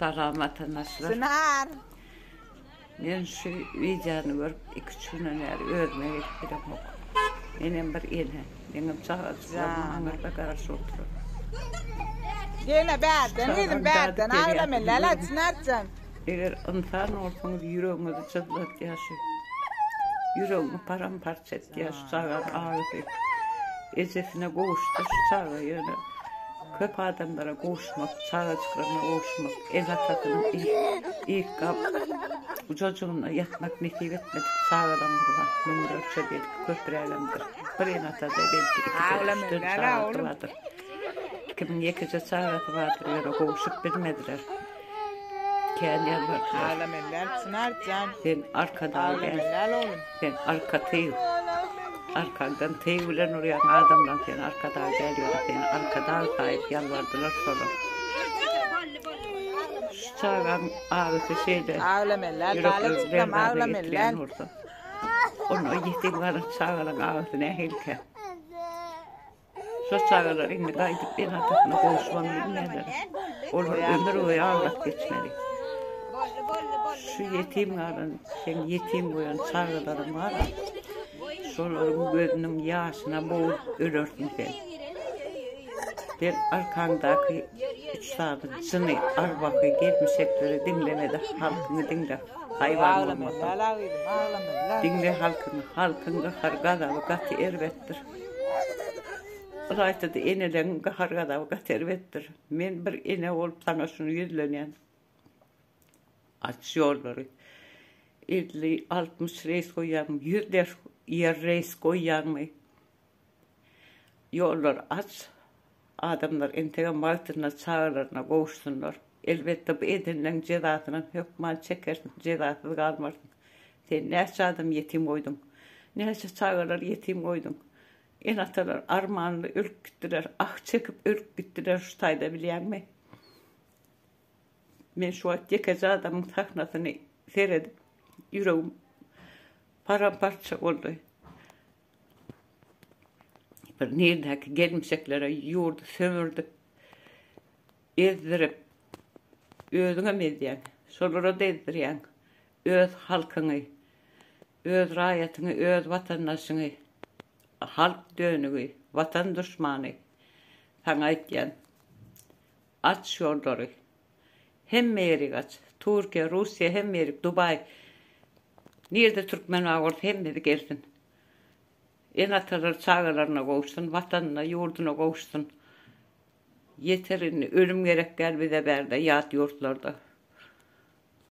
Salam vatandaşlar. Sınar. Ben şu videonu görüp 2-3 günden beri ölmeye gittim. Benim bir ile. Benim çağırtılarımın karşı oturup. Gene berden, yedim berden. Ağlama lala Sınarcan. Eğer insan olsanız yüreğinizi çıtlat yaşıyor. Yüreğini paramparça etti ya şu çağır ağrıdı. Ezesine koğuştu şu çağır yani. Köp adamlara koğuşmak, çağa çıkarına koğuşmak, el atakının ilk kap. Bu çocuğunla yatmak nasip etmedik, çağıramırlar. Numara ölçebildik, köprüyelemdir. Bir en atada belki 2-3 çağırtı vardır. 2002'de çağırtı vardır, öyle koğuşup bilmediler. Kendi yalvardılar. Ağlameller Sınarcan. Ben arkada ben arkadayım. Arkadan teyvülen oraya adamdan sen arkadan geliyor. Sen arkadan sahip yalvardılar sonra. Şu çağıran ağrısı şeyde. Ağlameller, lala çıkam ağlameller. Onu yetim var çağıran ağrısı ne hilke. Şu çağıran indi kaydıp ben atasına konuşmam bilmediler. Onu ömür boyu ağlat geçmedi. Şu yetim ağrın, sen yetim boyan çağıran var. Şoların gözünün yaşına boğul ölürsün sen. Ben arkandaki 3 saatin sını arbakı gelmişekleri dinlemedi. Halkını dinle. Hayvan olmasın. Dinle halkını. Halkın hargadalı katı ervettir. Raytada enelerin hargadalı katı ervettir. Men bir ene olup sana şunu yüzlenen. Aç yolları. 50-60 reis koyarım. 100 yer reis koyarım. Yollar aç. Adamlar entegam maltına çağırlarına koğuşsunlar. Elbette bu edinilen cezasının hükman çekersin. Cezasız kalmarsın. Sen neyse adam yetim koydun. Neyse çağırlar yetim koydun. En atalar armağanlı ülk gittiler. Ah çekip ülk gittiler şu tayda bilen mi? Ben şu an yekece adamın taknasını seyredip yüreğim paramparça oldu. Bir neredeki gelmişeklere yurdu, sömürdü, ezdirip, özüne medyen, solara da ezdiriyen, öz halkını, öz rayetini, öz vatandaşını, halk dönüğü, vatan düşmanı, sana etken, aç yolları, hem meyerik aç, Türkiye, Rusya, hem meyerik, Dubai, nerede Türkmen ağırdı, hem de gelsin. En atalar çağlarına koğuşsun, vatanına, yurduna koğuşsun. Yeterini, ölüm gerek gel bir de berde, yat yurtlarda.